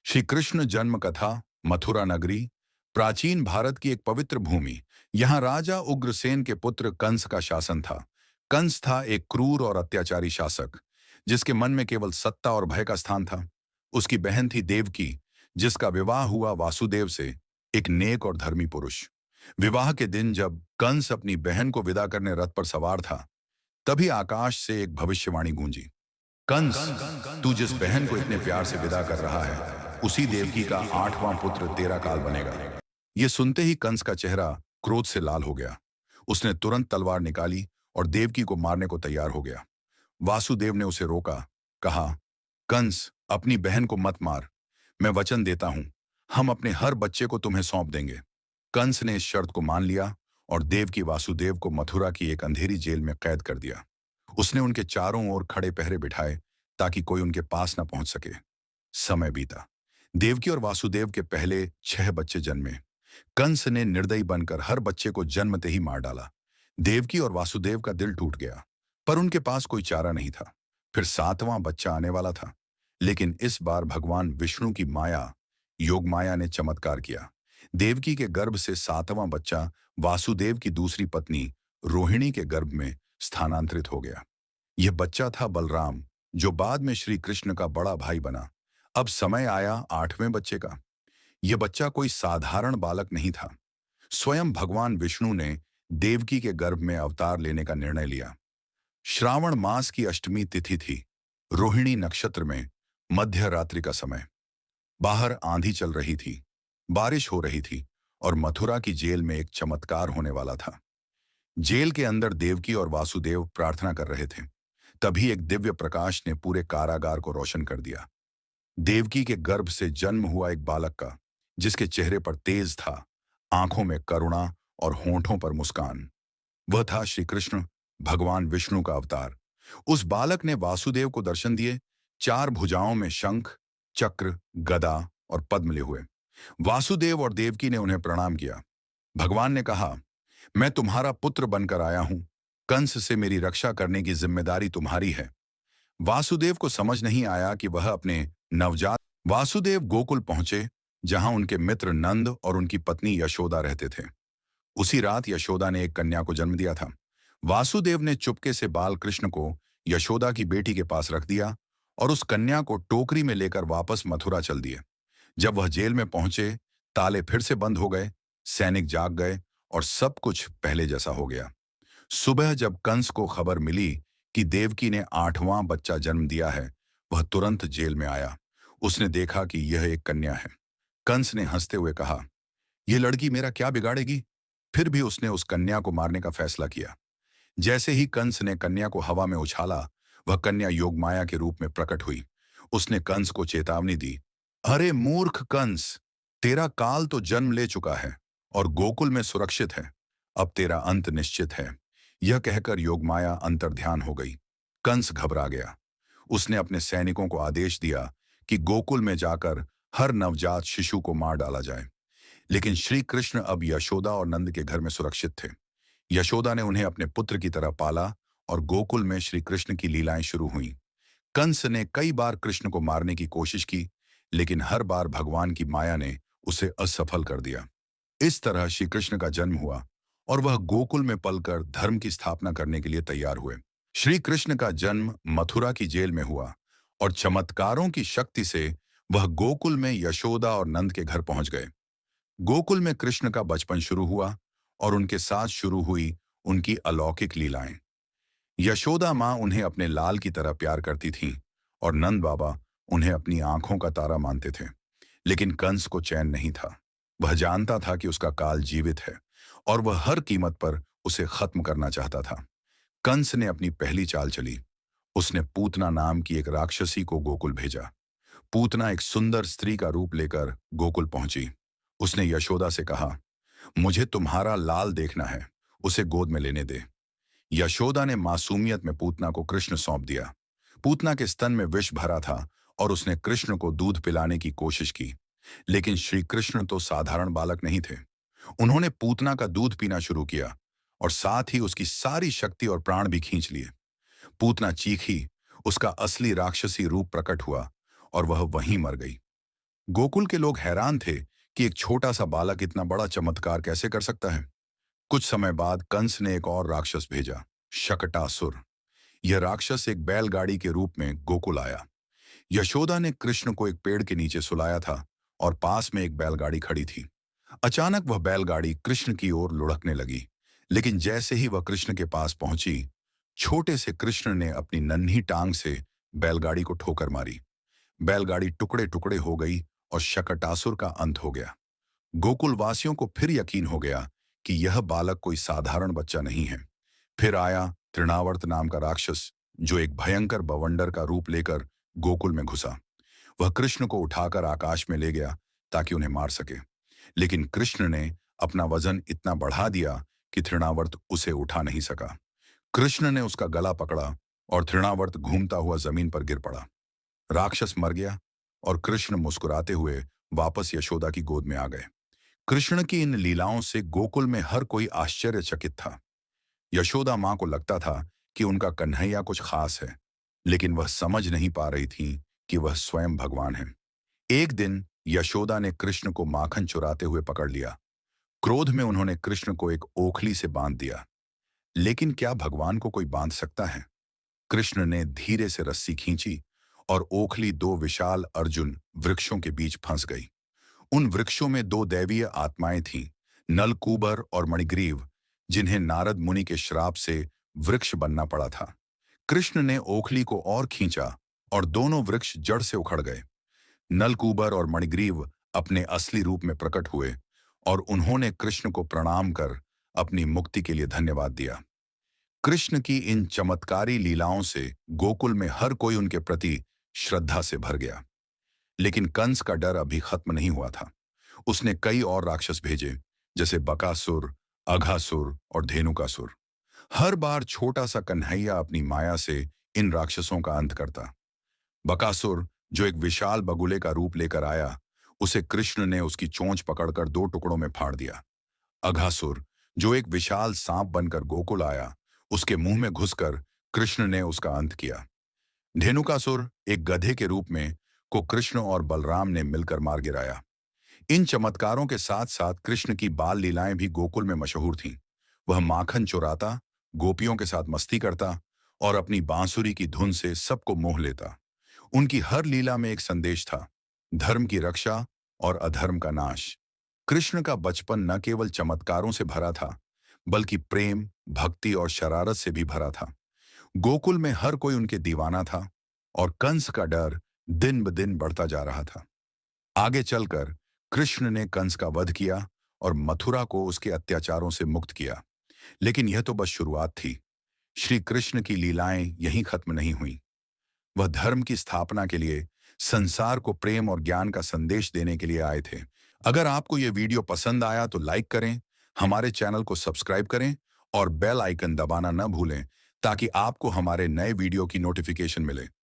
श्री कृष्ण जन्म कथा। मथुरा नगरी, प्राचीन भारत की एक पवित्र भूमि। यहाँ राजा उग्रसेन के पुत्र कंस का शासन था। कंस था एक क्रूर और अत्याचारी शासक, जिसके मन में केवल सत्ता और भय का स्थान था। उसकी बहन थी देवकी, जिसका विवाह हुआ वासुदेव से, एक नेक और धर्मी पुरुष। विवाह के दिन जब कंस अपनी बहन को विदा करने रथ पर सवार था, तभी आकाश से एक भविष्यवाणी गूंजी। कंस, तू जिस बहन को इतने प्यार से विदा कर रहा है, उसी देवकी का 8वां पुत्र तेरा काल बनेगा। ये सुनते ही कंस का चेहरा क्रोध से लाल हो गया। उसने तुरंत तलवार निकाली और देवकी को मारने को तैयार हो गया। वासुदेव ने उसे रोका, कहा, कंस, अपनी बहन को मत मार। मैं वचन देता हूं, हम अपने हर बच्चे को तुम्हें सौंप देंगे। कंस ने इस शर्त को मान लिया और देवकी वासुदेव को मथुरा की एक अंधेरी जेल में कैद कर दिया। उसने उनके चारों ओर खड़े पहरे बिठाए, ताकि कोई उनके पास न पहुंच सके। समय बीता। देवकी और वासुदेव के पहले 6 बच्चे जन्मे। कंस ने निर्दयी बनकर हर बच्चे को जन्मते ही मार डाला। देवकी और वासुदेव का दिल टूट गया, पर उनके पास कोई चारा नहीं था। फिर 7वां बच्चा आने वाला था, लेकिन इस बार भगवान विष्णु की माया, योग माया ने चमत्कार किया। देवकी के गर्भ से 7वां बच्चा वासुदेव की दूसरी पत्नी रोहिणी के गर्भ में स्थानांतरित हो गया। यह बच्चा था बलराम, जो बाद में श्री कृष्ण का बड़ा भाई बना। अब समय आया 8वें बच्चे का। यह बच्चा कोई साधारण बालक नहीं था। स्वयं भगवान विष्णु ने देवकी के गर्भ में अवतार लेने का निर्णय लिया। श्रावण मास की अष्टमी तिथि थी। रोहिणी नक्षत्र में मध्य रात्रि का समय। बाहर आंधी चल रही थी, बारिश हो रही थी और मथुरा की जेल में एक चमत्कार होने वाला था। जेल के अंदर देवकी और वासुदेव प्रार्थना कर रहे थे। तभी एक दिव्य प्रकाश ने पूरे कारागार को रोशन कर दिया। देवकी के गर्भ से जन्म हुआ एक बालक का, जिसके चेहरे पर तेज था, आंखों में करुणा और होंठों पर मुस्कान। वह था श्री कृष्ण, भगवान विष्णु का अवतार। उस बालक ने वासुदेव को दर्शन दिए। 4 भुजाओं में शंख, चक्र, गदा और पद्म लिए हुए। वासुदेव और देवकी ने उन्हें प्रणाम किया। भगवान ने कहा, मैं तुम्हारा पुत्र बनकर आया हूं। कंस से मेरी रक्षा करने की जिम्मेदारी तुम्हारी है। वासुदेव को समझ नहीं आया कि वह अपने नवजात वासुदेव गोकुल पहुंचे, जहां उनके मित्र नंद और उनकी पत्नी यशोदा रहते थे। उसी रात यशोदा ने एक कन्या को जन्म दिया था। वासुदेव ने चुपके से बाल कृष्ण को यशोदा की बेटी के पास रख दिया और उस कन्या को टोकरी में लेकर वापस मथुरा चल दिए। जब वह जेल में पहुंचे, ताले फिर से बंद हो गए, सैनिक जाग गए और सब कुछ पहले जैसा हो गया। सुबह जब कंस को खबर मिली कि देवकी ने 8वां बच्चा जन्म दिया है, वह तुरंत जेल में आया। उसने देखा कि यह एक कन्या है। कंस ने हंसते हुए कहा, यह लड़की मेरा क्या बिगाड़ेगी? फिर भी उसने उस कन्या को मारने का फैसला किया। जैसे ही कंस ने कन्या को हवा में उछाला, वह कन्या योगमाया के रूप में प्रकट हुई। उसने कंस को चेतावनी दी, अरे मूर्ख कंस, तेरा काल तो जन्म ले चुका है और गोकुल में सुरक्षित है। अब तेरा अंत निश्चित है। यह कहकर योगमाया अंतर्ध्यान हो गई। कंस घबरा गया। उसने अपने सैनिकों को आदेश दिया कि गोकुल में जाकर हर नवजात शिशु को मार डाला जाए। लेकिन श्री कृष्ण अब यशोदा और नंद के घर में सुरक्षित थे। यशोदा ने उन्हें अपने पुत्र की तरह पाला और गोकुल में श्री कृष्ण की लीलाएं शुरू हुईं। कंस ने कई बार कृष्ण को मारने की कोशिश की, लेकिन हर बार भगवान की माया ने उसे असफल कर दिया। इस तरह श्री कृष्ण का जन्म हुआ और वह गोकुल में पलकर धर्म की स्थापना करने के लिए तैयार हुए। श्री कृष्ण का जन्म मथुरा की जेल में हुआ और चमत्कारों की शक्ति से वह गोकुल में यशोदा और नंद के घर पहुंच गए। गोकुल में कृष्ण का बचपन शुरू हुआ और उनके साथ शुरू हुई उनकी अलौकिक लीलाएं। यशोदा माँ उन्हें अपने लाल की तरह प्यार करती थीं और नंद बाबा उन्हें अपनी आंखों का तारा मानते थे। लेकिन कंस को चैन नहीं था। वह जानता था कि उसका काल जीवित है और वह हर कीमत पर उसे खत्म करना चाहता था। कंस ने अपनी पहली चाल चली। उसने पूतना नाम की एक राक्षसी को गोकुल भेजा। पूतना एक सुंदर स्त्री का रूप लेकर गोकुल पहुंची। उसने यशोदा से कहा, मुझे तुम्हारा लाल देखना है, उसे गोद में लेने दे। यशोदा ने मासूमियत में पूतना को कृष्ण सौंप दिया। पूतना के स्तन में विष भरा था और उसने कृष्ण को दूध पिलाने की कोशिश की। लेकिन श्री कृष्ण तो साधारण बालक नहीं थे। उन्होंने पूतना का दूध पीना शुरू किया और साथ ही उसकी सारी शक्ति और प्राण भी खींच लिए। पूतना चीखी, उसका असली राक्षसी रूप प्रकट हुआ और वह वहीं मर गई। गोकुल के लोग हैरान थे कि एक छोटा सा बालक इतना बड़ा चमत्कार कैसे कर सकता है। कुछ समय बाद कंस ने एक और राक्षस भेजा, शकटासुर। यह राक्षस एक बैलगाड़ी के रूप में गोकुल आया। यशोदा ने कृष्ण को एक पेड़ के नीचे सुलाया था और पास में एक बैलगाड़ी खड़ी थी। अचानक वह बैलगाड़ी कृष्ण की ओर लुढ़कने लगी, लेकिन जैसे ही वह कृष्ण के पास पहुंची, छोटे से कृष्ण ने अपनी नन्ही टांग से बैलगाड़ी को ठोकर मारी। बैलगाड़ी टुकड़े टुकड़े हो गई और शकटासुर का अंत हो गया। गोकुल वासियों को फिर यकीन हो गया कि यह बालक कोई साधारण बच्चा नहीं है। फिर आया तृणावर्त नाम का राक्षस, जो एक भयंकर बवंडर का रूप लेकर गोकुल में घुसा। वह कृष्ण को उठाकर आकाश में ले गया ताकि उन्हें मार सके, लेकिन कृष्ण ने अपना वजन इतना बढ़ा दिया कि तृणावर्त उसे उठा नहीं सका। कृष्ण ने उसका गला पकड़ा और तृणावर्त घूमता हुआ जमीन पर गिर पड़ा। राक्षस मर गया और कृष्ण मुस्कुराते हुए वापस यशोदा की गोद में आ गए। कृष्ण की इन लीलाओं से गोकुल में हर कोई आश्चर्यचकित था। यशोदा मां को लगता था कि उनका कन्हैया कुछ खास है, लेकिन वह समझ नहीं पा रही थी कि वह स्वयं भगवान है। एक दिन यशोदा ने कृष्ण को माखन चुराते हुए पकड़ लिया। क्रोध में उन्होंने कृष्ण को एक ओखली से बांध दिया। लेकिन क्या भगवान को कोई बांध सकता है? कृष्ण ने धीरे से रस्सी खींची और ओखली दो विशाल अर्जुन वृक्षों के बीच फंस गई। उन वृक्षों में दो दैवीय आत्माएं थीं, नलकूबर और मणिग्रीव, जिन्हें नारद मुनि के श्राप से वृक्ष बनना पड़ा था। कृष्ण ने ओखली को और खींचा और दोनों वृक्ष जड़ से उखड़ गए। नलकूबर और मणिग्रीव अपने असली रूप में प्रकट हुए और उन्होंने कृष्ण को प्रणाम कर अपनी मुक्ति के लिए धन्यवाद दिया। कृष्ण की इन चमत्कारी लीलाओं से गोकुल में हर कोई उनके प्रति श्रद्धा से भर गया। लेकिन कंस का डर अभी खत्म नहीं हुआ था। उसने कई और राक्षस भेजे, जैसे बकासुर, अघासुर और धेनुकासुर। हर बार छोटा सा कन्हैया अपनी माया से इन राक्षसों का अंत करता। बकासुर, जो एक विशाल बगुले का रूप लेकर आया, उसे कृष्ण ने उसकी चोंच पकड़कर दो टुकड़ों में फाड़ दिया। अघासुर, जो एक विशाल सांप बनकर गोकुल आया, उसके मुंह में घुसकर कृष्ण ने उसका अंत किया। धेनुकासुर, एक गधे के रूप में, को कृष्ण और बलराम ने मिलकर मार गिराया। इन चमत्कारों के साथ साथ कृष्ण की बाल लीलाएं भी गोकुल में मशहूर थीं। वह माखन चुराता, गोपियों के साथ मस्ती करता और अपनी बांसुरी की धुन से सबको मोह लेता। उनकी हर लीला में एक संदेश था, धर्म की रक्षा और अधर्म का नाश। कृष्ण का बचपन न केवल चमत्कारों से भरा था, बल्कि प्रेम, भक्ति और शरारत से भी भरा था। गोकुल में हर कोई उनके दीवाना था और कंस का डर दिन ब दिन बढ़ता जा रहा था। आगे चलकर कृष्ण ने कंस का वध किया और मथुरा को उसके अत्याचारों से मुक्त किया। लेकिन यह तो बस शुरुआत थी। श्री कृष्ण की लीलाएं यहीं खत्म नहीं हुई। वह धर्म की स्थापना के लिए, संसार को प्रेम और ज्ञान का संदेश देने के लिए आए थे। अगर आपको यह वीडियो पसंद आया तो लाइक करें, हमारे चैनल को सब्सक्राइब करें और बेल आइकन दबाना न भूलें, ताकि आपको हमारे नए वीडियो की नोटिफिकेशन मिले।